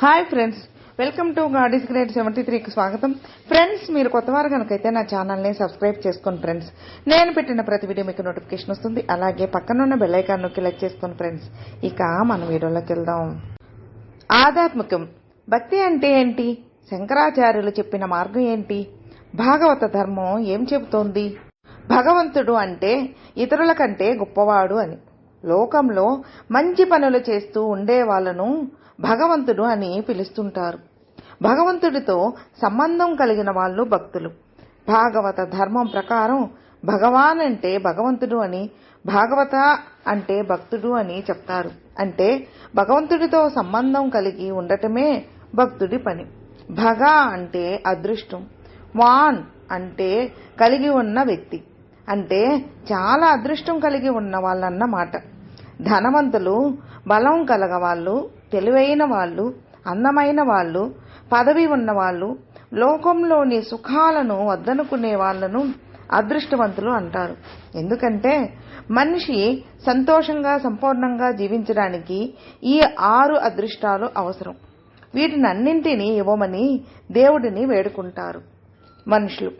Hi friends, welcome to గాడీస్ గ్రేడ్ 73కి స్వాగతం. ఫ్రెండ్స్, మీరు కొత్తవారు కనుకైతే నా ఛానల్ని సబ్స్క్రైబ్ చేసుకోండి ఫ్రెండ్స్. నేను పెట్టిన ప్రతి వీడియో మీకు నోటిఫికేషన్ వస్తుంది. అలాగే పక్కనున్న బెల్ ఐకాన్ నొక్కి క్లిక్ చేసుకోండి ఫ్రెండ్స్. ఇక మన వీడియోలోకి వెళ్దాం. ఆధ్యాత్మికం భక్తి అంటే ఏంటి? శంకరాచార్యులు చెప్పిన మార్గం ఏంటి? భాగవత ధర్మం ఏం చెబుతోంది? భగవంతుడు అంటే ఇతరుల కంటే గొప్పవాడు అని. లోకంలో మంచి పనులు చేస్తూ ఉండే వాళ్ళను భగవంతుడు అని పిలుస్తుంటారు. భగవంతుడితో సంబంధం కలిగిన వాళ్ళు భక్తులు. భాగవత ధర్మం ప్రకారం భగవాన్ అంటే భగవంతుడు అని, భాగవత అంటే భక్తుడు అని చెప్తారు. అంటే భగవంతుడితో సంబంధం కలిగి ఉండటమే భక్తుడి పని. భగ అంటే అదృష్టం, వాన్ అంటే కలిగి ఉన్న వ్యక్తి, అంటే చాలా అదృష్టం కలిగి ఉన్న వాళ్ళన్నమాట. ధనవంతులు, బలం కలగవాళ్ళు, తెలివైన వాళ్ళు, అందమైన వాళ్ళు, పదవి ఉన్నవాళ్ళు, లోకంలోని సుఖాలను వద్దనుకునే వాళ్లను అదృష్టవంతులు అంటారు. ఎందుకంటే మనిషి సంతోషంగా సంపూర్ణంగా జీవించడానికి ఈ 6 అదృష్టాలు అవసరం. వీటినన్నింటినీ ఇవ్వమని దేవుడిని వేడుకుంటారు మనుషులు.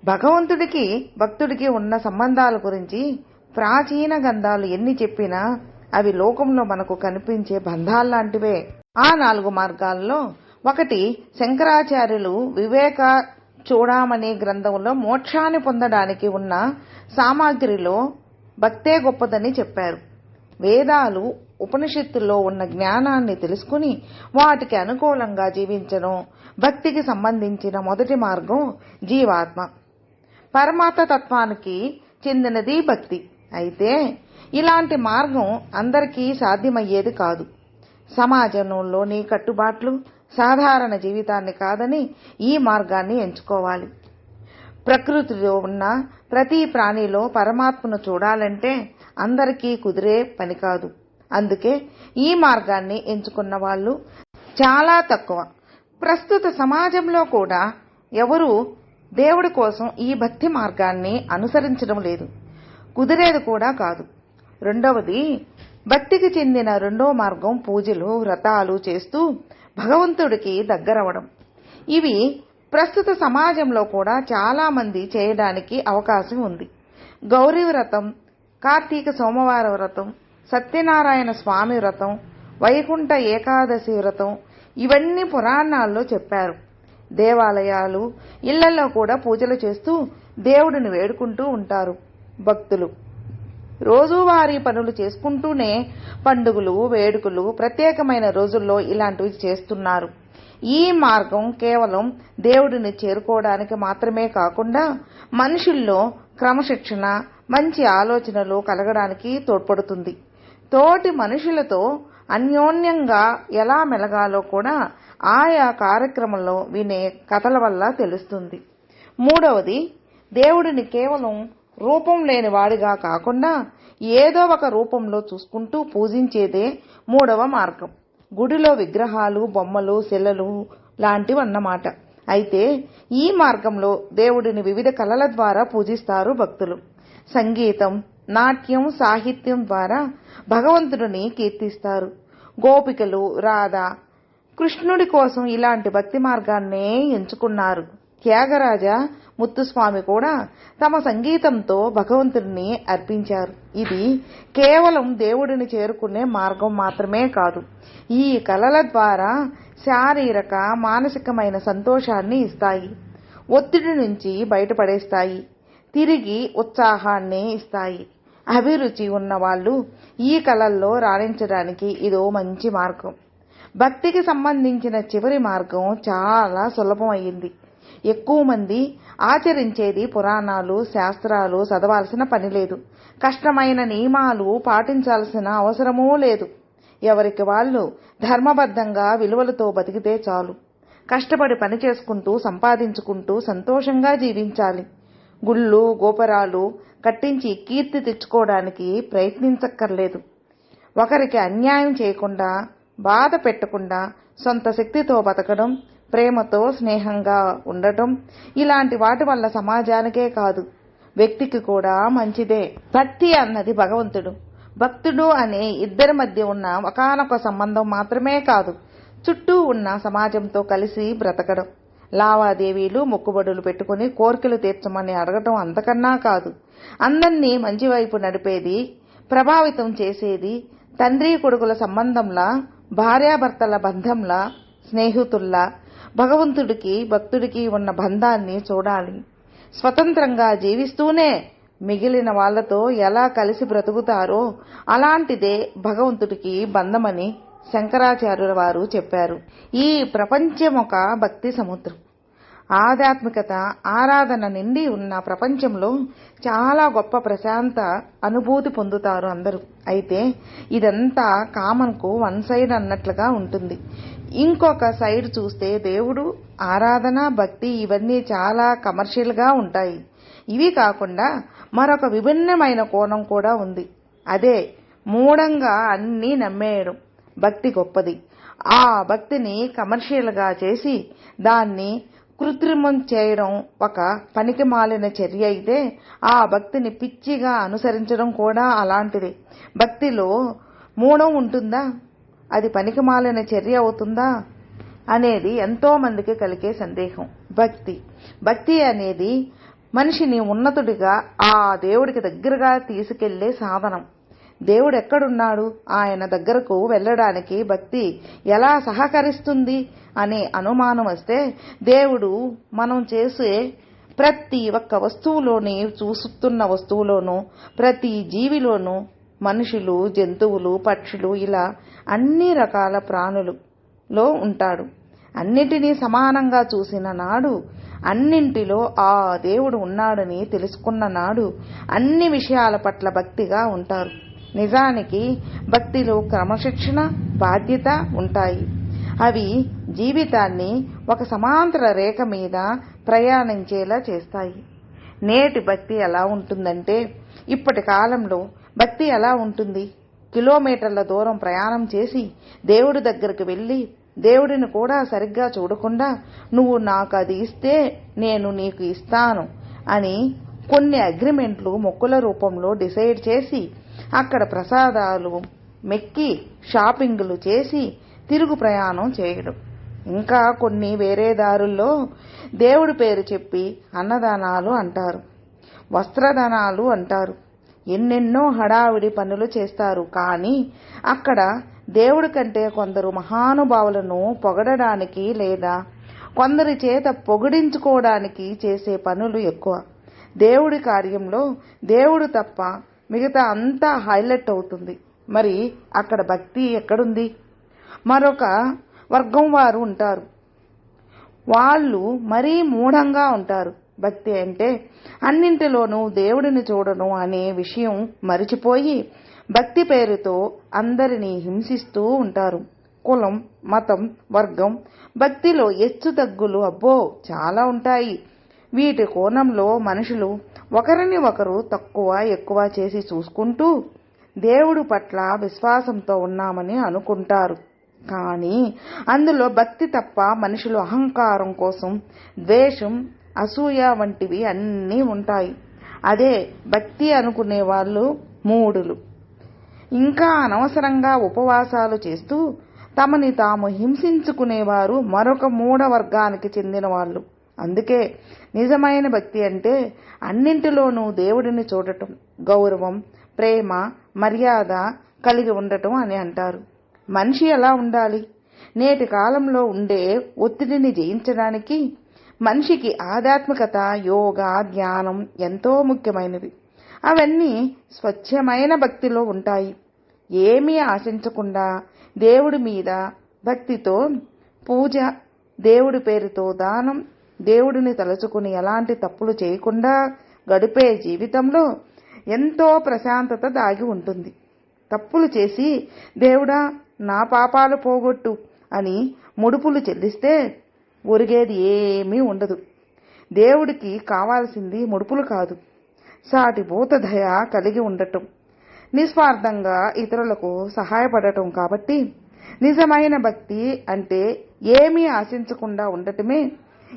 భగవంతుడికి భక్తుడికి ఉన్న సంబంధాల గురించి ప్రాచీన గ్రంథాలు ఎన్ని చెప్పినా అవి లోకంలో మనకు కనిపించే బంధాల్లాంటివే. ఆ 4 మార్గాల్లో ఒకటి శంకరాచార్యులు వివేక చూడామణి గ్రంథంలో మోక్షాన్ని పొందడానికి ఉన్న సామాగ్రిలో భక్తే గొప్పదని చెప్పారు. వేదాలు, ఉపనిషత్తుల్లో ఉన్న జ్ఞానాన్ని తెలుసుకుని వాటికి అనుకూలంగా జీవించడం భక్తికి సంబంధించిన మొదటి మార్గం. జీవాత్మ పరమాత్మ తత్వానికి చెందినది భక్తి. అయితే ఇలాంటి మార్గం అందరికీ సాధ్యమయ్యేది కాదు. సమాజంలోని కట్టుబాట్లు, సాధారణ జీవితాన్ని కాదని ఈ మార్గాన్ని ఎంచుకోవాలి. ప్రకృతిలో ఉన్న ప్రతి ప్రాణిలో పరమాత్మను చూడాలంటే అందరికీ కుదిరే పని కాదు. అందుకే ఈ మార్గాన్ని ఎంచుకున్న వాళ్ళు చాలా తక్కువ. ప్రస్తుత సమాజంలో కూడా ఎవరూ దేవుడి కోసం ఈ భక్తి మార్గాన్ని అనుసరించడం లేదు, కుదిరేది కూడా కాదు. రెండవది, భక్తికి చెందిన రెండో మార్గం పూజలు, వ్రతాలు చేస్తూ భగవంతుడికి దగ్గరవడం. ఇవి ప్రస్తుత సమాజంలో కూడా చాలా మంది చేయడానికి అవకాశం ఉంది. గౌరీ వ్రతం, కార్తీక సోమవార వ్రతం, సత్యనారాయణ స్వామి వ్రతం, వైకుంఠ ఏకాదశి వ్రతం ఇవన్నీ పురాణాల్లో చెప్పారు. దేవాలయాలు, ఇళ్లలో కూడా పూజలు చేస్తూ దేవుడిని వేడుకుంటూ ఉంటారు భక్తులు. రోజువారీ పనులు చేసుకుంటూనే పండుగలు, వేడుకలు, ప్రత్యేకమైన రోజుల్లో ఇలాంటివి చేస్తున్నారు. ఈ మార్గం కేవలం దేవుడిని చేరుకోవడానికి మాత్రమే కాకుండా మనుషుల్లో క్రమశిక్షణ, మంచి ఆలోచనలు కలగడానికి తోడ్పడుతుంది. తోటి మనుషులతో అన్యోన్యంగా ఎలా మెలగాలో కూడా ఆయా కార్యక్రమంలో వినే కథల వల్ల తెలుస్తుంది. మూడవది, దేవుడిని కేవలం రూపం లేని వాడిగా కాకుండా ఏదో ఒక రూపంలో చూసుకుంటూ పూజించేదే మూడవ మార్గం. గుడిలో విగ్రహాలు, బొమ్మలు, శిలలు లాంటివన్నమాట. అయితే ఈ మార్గంలో దేవుడిని వివిధ కళల ద్వారా పూజిస్తారు భక్తులు. సంగీతం, నాట్యం, సాహిత్యం ద్వారా భగవంతుడిని కీర్తిస్తారు. గోపికలు, రాధ, కృష్ణుడి కోసం ఇలాంటి భక్తి మార్గాన్నే ఎంచుకున్నారు. త్యాగరాజ, ముత్తుస్వామి కూడా తమ సంగీతంతో భగవంతుడిని అర్పించారు. ఇది కేవలం దేవుడిని చేరుకునే మార్గం మాత్రమే కాదు, ఈ కళల ద్వారా శారీరక, మానసికమైన సంతోషాన్ని ఇస్తాయి, ఒత్తిడి నుంచి బయటపడేస్తాయి, తిరిగి ఉత్సాహాన్ని ఇస్తాయి. అభిరుచి ఉన్న వాళ్ళు ఈ కళల్లో రాణించడానికి ఇదో మంచి మార్గం. భక్తికి సంబంధించిన చివరి మార్గం చాలా సులభమైంది. ఎక్కువ మంది ఆచరించేది పురాణాలు, శాస్త్రాలు చదవాల్సిన పని లేదు. కష్టమైన నియమాలు పాటించాల్సిన అవసరమూ లేదు. ఎవరికి వాళ్ళు ధర్మబద్ధంగా విలువలతో బతికితే చాలు. కష్టపడి పని చేసుకుంటూ సంపాదించుకుంటూ సంతోషంగా జీవించాలి. గుళ్ళు, గోపురాలు కట్టించి కీర్తి తెచ్చుకోవడానికి ప్రయత్నించక్కర్లేదు. ఒకరికి అన్యాయం చేయకుండా, బాధ పెట్టకుండా సొంత శక్తితో బతకడం, ప్రేమతో స్నేహంగా ఉండటం ఇలాంటి వాటి వల్ల సమాజానికే కాదు వ్యక్తికి కూడా మంచిదే. భక్తి అన్నది భగవంతుడు, భక్తుడు అనే ఇద్దరి మధ్య ఉన్న ఒకానొక సంబంధం మాత్రమే కాదు, చుట్టూ ఉన్న సమాజంతో కలిసి బ్రతకడం, లావాదేవీలు మొక్కుబడులు పెట్టుకుని కోరికలు తీర్చమని అడగటం అంతకన్నా కాదు. అందర్నీ మంచి వైపు నడిపేది, ప్రభావితం చేసేది తండ్రి కొడుకుల సంబంధంలా, భార్యాభర్తల బంధంలా, స్నేహితుల్లా భగవంతుడికి భక్తుడికి ఉన్న బంధాన్ని చూడాలి. స్వతంత్రంగా జీవిస్తూనే మిగిలిన వాళ్లతో ఎలా కలిసి బ్రతుకుతారో అలాంటిదే భగవంతుడికి బంధమని శంకరాచార్యుల వారు చెప్పారు. ఈ ప్రపంచం ఒక భక్తి సముద్రం. ఆధ్యాత్మికత, ఆరాధన నిండి ఉన్న ప్రపంచంలో చాలా గొప్ప ప్రశాంత అనుభూతి పొందుతారు అందరూ. అయితే ఇదంతా కామన్కు వన్ సైడ్ అన్నట్లుగా ఉంటుంది. ఇంకొక సైడ్ చూస్తే దేవుడు, ఆరాధన, భక్తి ఇవన్నీ చాలా కమర్షియల్గా ఉంటాయి. ఇవి కాకుండా మరొక విభిన్నమైన కోణం కూడా ఉంది. అదే మూఢంగా అన్నీ నమ్మేయడం. భక్తి గొప్పది. ఆ భక్తిని కమర్షియల్గా చేసి దాన్ని కృత్రిమం చేయడం ఒక పనికిమాలిన చర్య అయితే, ఆ భక్తిని పిచ్చిగా అనుసరించడం కూడా అలాంటిదే. భక్తిలో మూఢం ఉంటుందా? అది పనికిమాలిన చర్య అవుతుందా అనేది ఎంతో మందికి కలిగే సందేహం. భక్తి అనేది మనిషిని ఉన్నతుడిగా, ఆ దేవుడికి దగ్గరగా తీసుకెళ్లే సాధనం. దేవుడు ఎక్కడున్నాడు? ఆయన దగ్గరకు వెళ్ళడానికి భక్తి ఎలా సహకరిస్తుంది అనే అనుమానం వస్తే, దేవుడు మనం చేసే ప్రతి ఒక్క వస్తువులోని, చూస్తున్న వస్తువులోనూ, ప్రతి జీవిలోనూ, మనుషులు, జంతువులు, పక్షులు ఇలా అన్ని రకాల ప్రాణులలో ఉంటాడు. అన్నిటినీ సమానంగా చూసిన నాడు, అన్నింటిలో ఆ దేవుడు ఉన్నాడని తెలుసుకున్న నాడు అన్ని విషయాల పట్ల భక్తిగా ఉంటారు. నిజానికి భక్తిలో క్రమశిక్షణ, బాధ్యత ఉంటాయి. అవి జీవితాన్ని ఒక సమాంతర రేఖ మీద ప్రయాణించేలా చేస్తాయి. నేటి భక్తి ఎలా ఉంటుందంటే, ఇప్పటి కాలంలో భక్తి ఎలా ఉంటుంది? కిలోమీటర్ల దూరం ప్రయాణం చేసి దేవుడి దగ్గరికి వెళ్ళి దేవుడిని కూడా సరిగ్గా చూడకుండా, నువ్వు నాకు అది ఇస్తే నేను నీకు ఇస్తాను అని కొన్ని అగ్రిమెంట్లు మొక్కుల రూపంలో డిసైడ్ చేసి అక్కడ ప్రసాదాలు మెక్కి షాపింగ్లు చేసి తిరుగు ప్రయాణం చేయడం. ఇంకా కొన్ని వేరే దారుల్లో దేవుడి పేరు చెప్పి అన్నదానాలు అంటారు, వస్త్రదానాలు అంటారు, ఎన్నెన్నో హడావిడి పనులు చేస్తారు. కానీ అక్కడ దేవుడి కంటే కొందరు మహానుభావులను పొగడడానికి లేదా కొందరి చేత పొగిడించుకోవడానికి చేసే పనులు ఎక్కువ. దేవుడి కార్యంలో దేవుడు తప్ప మిగతా అంతా హైలైట్ అవుతుంది. మరి అక్కడ భక్తి ఎక్కడుంది? మరొక వర్గం వారు ఉంటారు. వాళ్ళు మరీ మూఢంగా ఉంటారు. భక్తి అంటే అన్నింటిలోనూ దేవుడిని చూడడం అనే విషయం మరిచిపోయి భక్తి పేరుతో అందరినీ హింసిస్తూ ఉంటారు. కులం, మతం, వర్గం, భక్తిలో హెచ్చు తగ్గులు అబ్బో చాలా ఉంటాయి. వీటి కోణంలో మనుషులు ఒకరిని ఒకరు తక్కువ ఎక్కువ చేసి చూసుకుంటూ దేవుడి పట్ల విశ్వాసంతో ఉన్నామని అనుకుంటారు. కానీ అందులో భక్తి తప్ప మనుషులు అహంకారం కోసం ద్వేషం, అసూయ వంటివి అన్నీ ఉంటాయి. అదే భక్తి అనుకునే వాళ్ళు మూఢులు. ఇంకా అనవసరంగా ఉపవాసాలు చేస్తూ తమని తాము హింసించుకునేవారు మరొక మూఢ వర్గానికి చెందిన వాళ్ళు. అందుకే నిజమైన భక్తి అంటే అన్నింటిలోనూ దేవుడిని చూడటం, గౌరవం, ప్రేమ, మర్యాద కలిగి ఉండటం అని అంటారు. మనిషి ఎలా ఉండాలి? నేటి కాలంలో ఉండే ఒత్తిడిని జయించడానికి మనిషికి ఆధ్యాత్మికత, యోగా, ధ్యానం ఎంతో ముఖ్యమైనవి. అవన్నీ స్వచ్ఛమైన భక్తిలో ఉంటాయి. ఏమీ ఆశించకుండా దేవుడి మీద భక్తితో పూజ, దేవుడి పేరుతో దానం, దేవుడిని తలుచుకుని ఎలాంటి తప్పులు చేయకుండా గడిపే జీవితంలో ఎంతో ప్రశాంతత దాగి ఉంటుంది. తప్పులు చేసి దేవుడా నా పాపాలు పోగొట్టు అని ముడుపులు చెల్లిస్తే ఒరిగేది ఏమీ ఉండదు. దేవుడికి కావాల్సింది ముడుపులు కాదు, సాటి భూత దయ కలిగి ఉండటం, నిస్వార్థంగా ఇతరులకు సహాయపడటం. కాబట్టి నిజమైన భక్తి అంటే ఏమీ ఆశించకుండా ఉండటమే,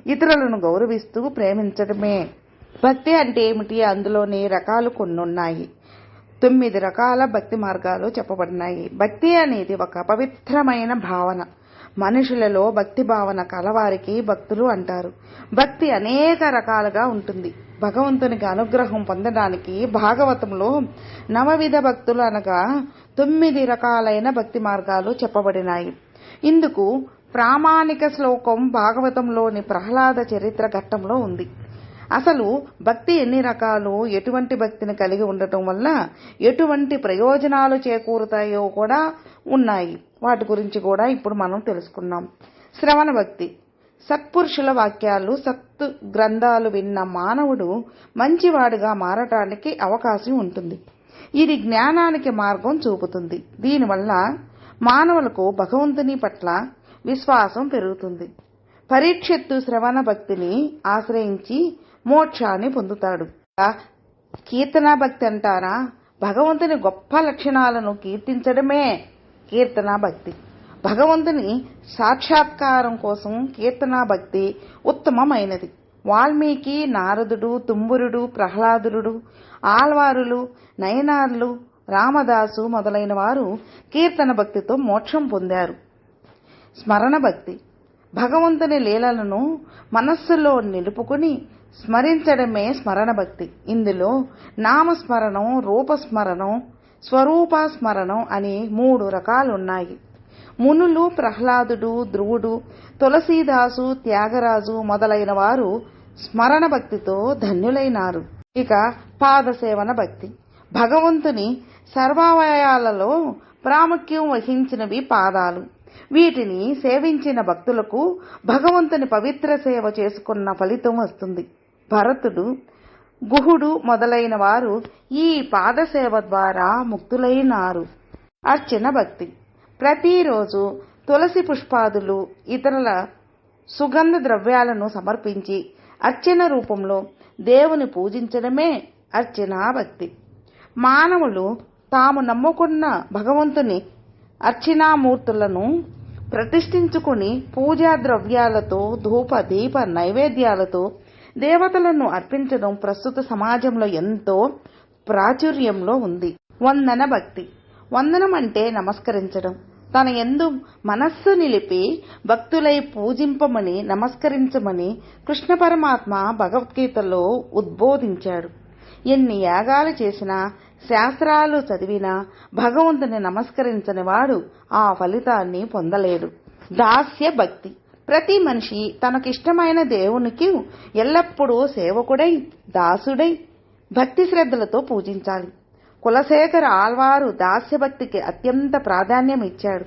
ఇతరులను గౌరవిస్తూ ప్రేమించడమే. భక్తి అంటే ఏమిటి? అందులోని రకాలు కొన్నున్నాయి. 9 రకాల భక్తి మార్గాలు చెప్పబడినాయి. భక్తి అనేది ఒక పవిత్రమైన భావన. మనుషులలో భక్తి భావన కలవారికి భక్తులు అంటారు. భక్తి అనేక రకాలుగా ఉంటుంది. భగవంతునికి అనుగ్రహం పొందడానికి భాగవతంలో నవవిధ భక్తులు అనగా 9 రకాలైన భక్తి మార్గాలు చెప్పబడినాయి. ఇందుకు ప్రామాణిక శ్లోకం భాగవతంలోని ప్రహ్లాద చరిత్ర ఘట్టంలో ఉంది. అసలు భక్తి ఎన్ని రకాలు, ఎటువంటి భక్తిని కలిగి ఉండటం వల్ల ఎటువంటి ప్రయోజనాలు చేకూరుతాయో కూడా ఉన్నాయి. వాటి గురించి కూడా ఇప్పుడు మనం తెలుసుకున్నాం. శ్రవణ భక్తి. సత్పురుషుల వాక్యాలు, సత్ గ్రంథాలు విన్న మానవుడు మంచివాడిగా మారటానికి అవకాశం ఉంటుంది. ఇది జ్ఞానానికి మార్గం చూపుతుంది. దీనివల్ల మానవులకు భగవంతుని పట్ల విశ్వాసం పెరుగుతుంది. పరీక్షిత్తు శ్రవణ భక్తిని ఆశ్రయించి మోక్షాన్ని పొందుతాడు. కీర్తనా భక్తి అంటారా? భగవంతుని గొప్ప లక్షణాలను కీర్తించడమే కీర్తనా భక్తి. భగవంతుని సాక్షాత్కారం కోసం కీర్తనా భక్తి ఉత్తమమైనది. వాల్మీకి, నారదుడు, తుంబురుడు, ప్రహ్లాదుడు, ఆల్వారులు, నయనార్లు, రామదాసు మొదలైన వారు కీర్తన భక్తితో మోక్షం పొందారు. స్మరణ భక్తి. భగవంతుని లీలలను మనస్సులో నిలుపుకుని స్మరించడమే స్మరణ భక్తి. ఇందులో నామస్మరణం, రూపస్మరణం, స్వరూపస్మరణం అని 3 రకాలున్నాయి. మునులు ప్రహ్లాదుడు, ధ్రువుడు, తులసీదాసు, త్యాగరాజు మొదలైన వారు స్మరణ భక్తితో ధన్యులైనారు. ఇక పాదసేవన భక్తి. భగవంతుని సర్వావయవాలలో ప్రాముఖ్యం వహించినవి పాదాలు. వీటిని సేవించిన భక్తులకు భగవంతుని పవిత్ర సేవ చేసుకున్న ఫలితం వస్తుంది. భరతుడు, గుహుడు మొదలైన వారు ఈ పాదసేవ ద్వారా ముక్తులైనారు. అర్చన భక్తి. ప్రతిరోజు తులసి పుష్పాదులు, ఇతరుల సుగంధ ద్రవ్యాలను సమర్పించి అర్చన రూపంలో దేవుని పూజించడమే అర్చనా భక్తి. మానవులు తాము నమ్ముకున్న భగవంతుని అర్చనామూర్తులను ప్రతిష్ఠించుకుని పూజా ద్రవ్యాలతో, ధూప దీప నైవేద్యాలతో దేవతలను అర్పించడం ప్రస్తుత సమాజంలో ఎంతో ప్రాచుర్యంలో ఉంది. వందన భక్తి. వందనం అంటే నమస్కరించడం. తన యందు మనస్సు నిలిపి భక్తులై పూజింపమని, నమస్కరించమని కృష్ణ పరమాత్మ భగవద్గీతలో ఉద్బోధించాడు. ఎన్ని యాగాలు చేసినా, శాస్త్రాలు చదివినా భగవంతుని నమస్కరించని వాడు ఆ ఫలితాన్ని పొందలేడు. దాస్య భక్తి. ప్రతి మనిషి తనకిష్టమైన దేవునికి ఎల్లప్పుడూ సేవకుడై, దాసుడై భక్తి శ్రద్ధలతో పూజించాలి. కులశేఖర ఆళ్వారు దాస్యభక్తికి అత్యంత ప్రాధాన్యం ఇచ్చాడు.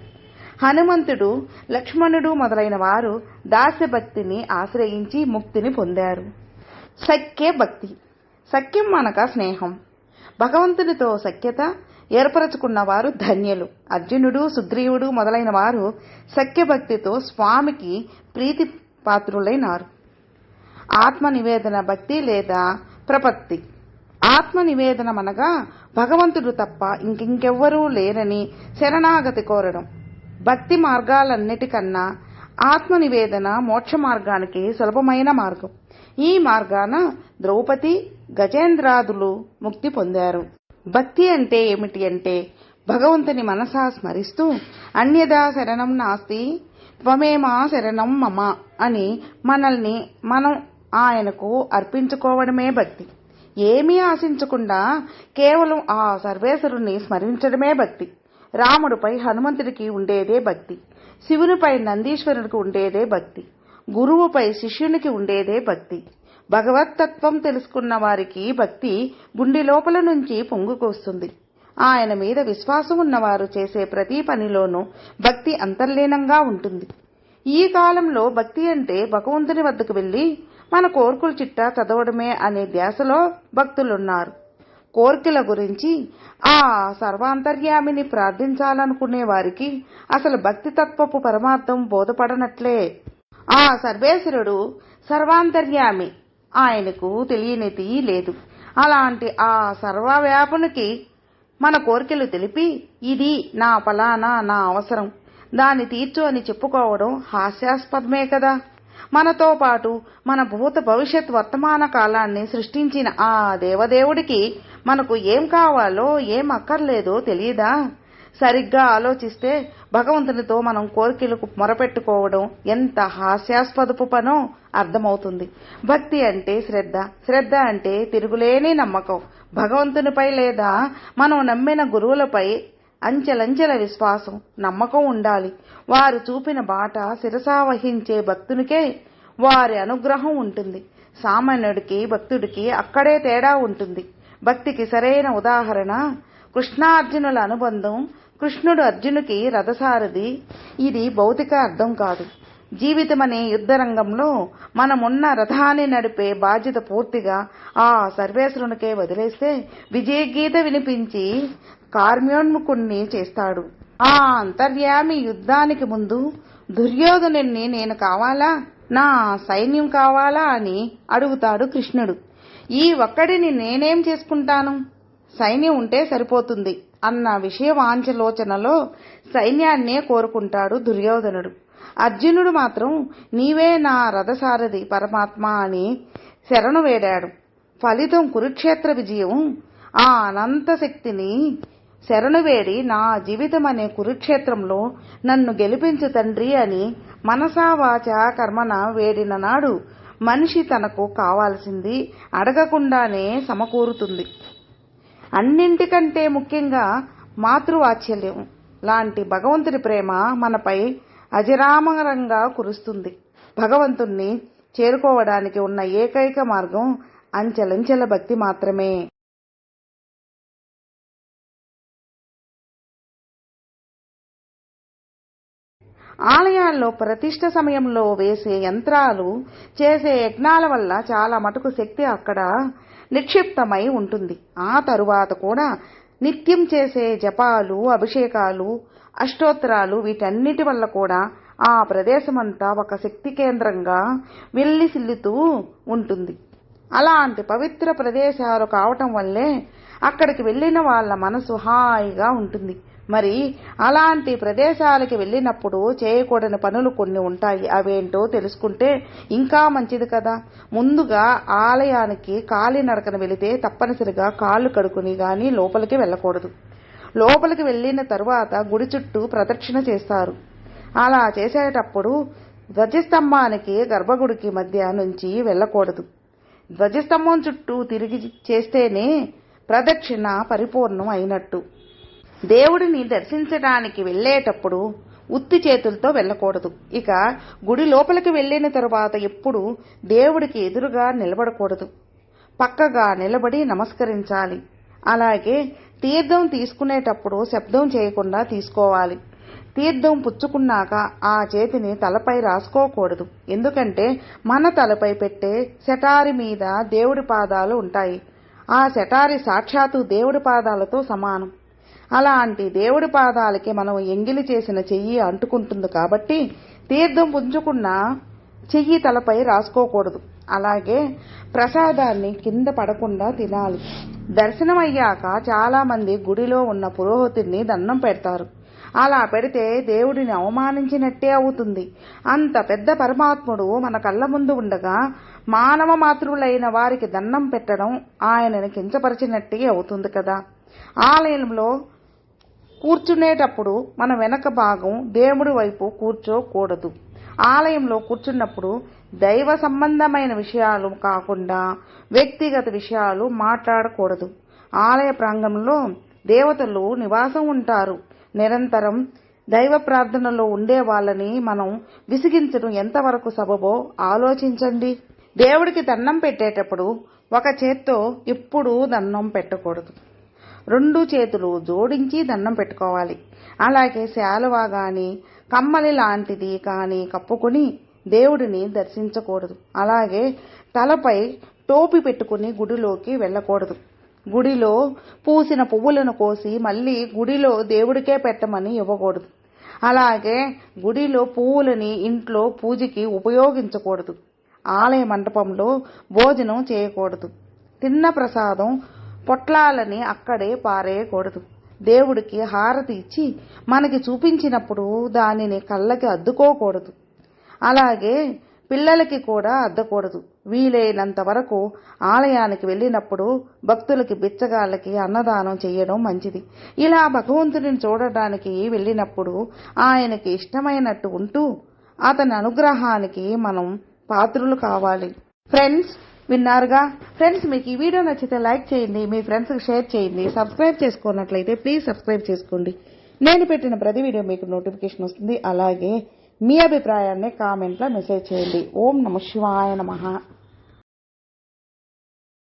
హనుమంతుడు, లక్ష్మణుడు మొదలైన వారు దాస్యభక్తిని ఆశ్రయించి ముక్తిని పొందారు. సఖ్య భక్తి. సఖ్యం అనగా స్నేహం. భగవంతునితో సఖ్యత ఏర్పరచుకున్నవారు ధన్యులు. అర్జునుడు, సుగ్రీవుడు మొదలైన వారు సఖ్యభక్తితో స్వామికి ప్రీతి పాత్రులైనారు. ఆత్మనివేదన భక్తి లేదా ప్రపత్తి. ఆత్మనివేదనమనగా భగవంతుడు తప్ప ఇంకెవ్వరూ లేరని శరణాగతి కోరడం. భక్తి మార్గాలన్నిటికన్నా ఆత్మనివేదన మోక్ష మార్గానికి సులభమైన మార్గం. ఈ మార్గాన ద్రౌపది, గజేంద్రాదులు ముక్తి పొందారు. భక్తి అంటే ఏమిటి అంటే భగవంతుని మనసా స్మరిస్తూ అన్యదా శరణం నాస్తి త్వమేమా శరణం మమ అని మనల్ని మనం ఆయనకు అర్పించుకోవడమే భక్తి. ఏమీ ఆశించకుండా కేవలం ఆ సర్వేశ్వరుణ్ణి స్మరించడమే భక్తి. రాముడిపై హనుమంతుడికి ఉండేదే భక్తి. శివునిపై నందీశ్వరుడికి ఉండేదే భక్తి. గురువుపై శిష్యునికి ఉండేదే భక్తి. భగవత్తత్వం తెలుసుకున్న వారికి భక్తి గుండె లోపల నుంచి పొంగుకొస్తుంది. ఆయన మీద విశ్వాసం ఉన్నవారు చేసే ప్రతి పనిలోనూ భక్తి అంతర్లీనంగా ఉంటుంది. ఈ కాలంలో భక్తి అంటే భగవంతుని వద్దకు వెళ్లి మన కోర్కుల చిట్టా చదవడమే అనే ధ్యాసలో భక్తులున్నారు. కోర్కెల గురించి ఆ సర్వాంతర్యామిని ప్రార్థించాలనుకునే వారికి అసలు భక్తి తత్వపు పరమార్థం బోధపడనట్లే. ఆ సర్వేశ్వరుడు సర్వాంతర్యామి, ఆయనకు తెలియనిది లేదు. అలాంటి ఆ సర్వవ్యాపునికి మన కోరికలు తెలిపి ఇది నా ఫలానా, నా అవసరం, దాన్ని తీర్చు అని చెప్పుకోవడం హాస్యాస్పదమే కదా. మనతో పాటు మన భూత భవిష్యత్ వర్తమాన కాలాన్ని సృష్టించిన ఆ దేవదేవుడికి మనకు ఏం కావాలో ఏం అక్కర్లేదో తెలియదా? సరిగ్గా ఆలోచిస్తే భగవంతునితో మనం కోరికలకు మొరపెట్టుకోవడం ఎంత హాస్యాస్పదపు పనో అర్థమవుతుంది. భక్తి అంటే శ్రద్ధ, శ్రద్ధ అంటే తిరుగులేని నమ్మకం. భగవంతునిపై లేదా మనం నమ్మిన గురువులపై అంచెలంచెల విశ్వాసం, నమ్మకం ఉండాలి. వారు చూపిన బాట శిరసావహించే భక్తునికే వారి అనుగ్రహం ఉంటుంది. సామాన్యుడికి భక్తుడికి అక్కడే తేడా ఉంటుంది. భక్తికి సరైన ఉదాహరణ కృష్ణార్జునుల అనుబంధం. కృష్ణుడు అర్జునుకి రథసారథి. ఇది భౌతిక అర్థం కాదు. జీవితమనే యుద్ధరంగంలో మనమున్న రథాన్ని నడిపే బాధ్యత పూర్తిగా ఆ సర్వేశ్వరునికే వదిలేస్తే విజయగీత వినిపించి కార్మ్యోన్ముఖుణ్ణి చేస్తాడు. ఆ అంతర్యామి యుద్ధానికి ముందు దుర్యోధనుణ్ణి నేను కావాలా, నా సైన్యం కావాలా అని అడుగుతాడు కృష్ణుడు. ఈ ఒక్కడిని నేనేం చేసుకుంటాను, సైన్యం ఉంటే సరిపోతుంది అన్న విషయవాంఛలోచనలో సైన్యాన్నే కోరుకుంటాడు దుర్యోధనుడు. అర్జునుడు మాత్రం నీవే నా రథసారథి పరమాత్మ అని శరణు వేడాడు. ఫలితం కురుక్షేత్ర విజయం. ఆ అనంత శక్తిని శరణువేడి నా జీవితం అనే కురుక్షేత్రంలో నన్ను గెలిపించు తండ్రి అని మనసా వాచా కర్మన వేడిన నాడు మనిషి తనకు కావాల్సింది అడగకుండానే సమకూరుతుంది. అన్నింటికంటే ముఖ్యంగా మాతృవాత్సల్యం లాంటి భగవంతుని ప్రేమ మనపై అజరామరంగా కురుస్తుంది. భగవంతుణ్ణి చేరుకోవడానికి ఉన్న ఏకైక మార్గం అంచెలంచెల భక్తి మాత్రమే. ఆలయాల్లో ప్రతిష్ఠ సమయంలో వేసే యంత్రాలు, చేసే యజ్ఞాల వల్ల చాలా మటుకు శక్తి అక్కడ నిక్షిప్తమై ఉంటుంది. ఆ తరువాత కూడా నిత్యం చేసే జపాలు, అభిషేకాలు, అష్టోత్తరాలు వీటన్నిటి వల్ల కూడా ఆ ప్రదేశమంతా ఒక శక్తి కేంద్రంగా విల్లిసిల్లుతూ ఉంటుంది. అలాంటి పవిత్ర ప్రదేశాలు కావటం వల్లే అక్కడికి వెళ్ళిన వాళ్ళ మనసు హాయిగా ఉంటుంది. మరి అలాంటి ప్రదేశాలకి వెళ్ళినప్పుడు చేయకూడని పనులు కొన్ని ఉంటాయి. అవేంటో తెలుసుకుంటే ఇంకా మంచిది కదా. ముందుగా ఆలయానికి కాలినడకన వెళితే తప్పనిసరిగా కాళ్ళు కడుక్కుని గాని లోపలికి వెళ్ళకూడదు. లోపలికి వెళ్ళిన తరువాత గుడి చుట్టూ ప్రదక్షిణ చేస్తారు. అలా చేసేటప్పుడు ధ్వజస్తంభానికి గర్భగుడికి మధ్య నుంచి వెళ్ళకూడదు. ధ్వజస్తంభం చుట్టూ తిరిగి చేస్తేనే ప్రదక్షిణ పరిపూర్ణం అయినట్టు. దేవుడిని దర్శించడానికి వెళ్ళేటప్పుడు ఉత్తి చేతులతో వెళ్ళకూడదు. ఇక గుడి లోపలికి వెళ్ళిన తరువాత ఎప్పుడు దేవుడికి ఎదురుగా నిలబడకూడదు. పక్కగా నిలబడి నమస్కరించాలి. అలాగే తీర్థం తీసుకునేటప్పుడు శబ్దం చేయకుండా తీసుకోవాలి. తీర్థం పుచ్చుకున్నాక ఆ చేతిని తలపై రాసుకోకూడదు. ఎందుకంటే మన తలపై పెట్టే శటారి మీద దేవుడి పాదాలు ఉంటాయి. ఆ శటారి సాక్షాత్తు దేవుడి పాదాలతో సమానం. అలాంటి దేవుడి పాదాలకి మనం ఎంగిలి చేసిన చెయ్యి అంటుకుంటుంది కాబట్టి తీర్థం పుంజుకున్న చెయ్యి తలపై రాసుకోకూడదు. అలాగే ప్రసాదాన్ని కింద పడకుండా తినాలి. దర్శనమయ్యాక చాలా మంది గుడిలో ఉన్న పురోహితుడిని దండం పెడతారు. అలా పెడితే దేవుడిని అవమానించినట్టే అవుతుంది. అంత పెద్ద పరమాత్ముడు మన కళ్ళ ముందు ఉండగా మానవ మాతృలైన వారికి దండం పెట్టడం ఆయనని కించపరిచినట్టే అవుతుంది కదా. ఆలయంలో కూర్చునేటప్పుడు మన వెనక భాగం దేవుడి వైపు కూర్చోకూడదు. ఆలయంలో కూర్చున్నప్పుడు దైవ సంబంధమైన విషయాలు కాకుండా వ్యక్తిగత విషయాలు మాట్లాడకూడదు. ఆలయ ప్రాంగణంలో దేవతలు నివాసం ఉంటారు. నిరంతరం దైవ ప్రార్థనలో ఉండే వాళ్ళని మనం విసిగించడం ఎంతవరకు సబబో ఆలోచించండి. దేవుడికి దండం పెట్టేటప్పుడు ఒక చేత్తో ఎప్పుడూ దండం పెట్టకూడదు. 2 చేతులు జోడించి దండం పెట్టుకోవాలి. అలాగే శాలువా గాని కమ్మలి లాంటిది కానీ కప్పుకుని దేవుడిని దర్శించకూడదు. అలాగే తలపై టోపీ పెట్టుకుని గుడిలోకి వెళ్ళకూడదు. గుడిలో పూసిన పువ్వులను కోసి మళ్ళీ గుడిలో దేవుడికే పెట్టమని ఇవ్వకూడదు. అలాగే గుడిలో పువ్వులని ఇంట్లో పూజకి ఉపయోగించకూడదు. ఆలయ మండపంలో భోజనం చేయకూడదు. తిన్న ప్రసాదం పొట్లాలని అక్కడే పారేయకూడదు. దేవుడికి హారతి ఇచ్చి మనకి చూపించినప్పుడు దానిని కళ్ళకి అద్దుకోకూడదు. అలాగే పిల్లలకి కూడా అద్దకూడదు. వీలైనంత వరకు ఆలయానికి వెళ్ళినప్పుడు భక్తులకి బిచ్చగాళ్ళకి అన్నదానం చేయడం మంచిది. ఇలా భగవంతుడిని చూడడానికి వెళ్ళినప్పుడు ఆయనకి ఇష్టమైనట్టు ఉంటూ అతని అనుగ్రహానికి మనం పాత్రులు కావాలి. ఫ్రెండ్స్, విన్నారుగా. ఫ్రెండ్స్, మీకు ఈ వీడియో నచ్చితే లైక్ చేయండి, మీ ఫ్రెండ్స్కి షేర్ చేయండి. సబ్స్క్రైబ్ చేసుకున్నట్లయితే ప్లీజ్ సబ్స్క్రైబ్ చేసుకోండి. నేను పెట్టిన ప్రతి వీడియో మీకు నోటిఫికేషన్ వస్తుంది. అలాగే మీ అభిప్రాయాన్ని కామెంట్లో మెసేజ్ చేయండి. ఓం నమః శివాయ నమః.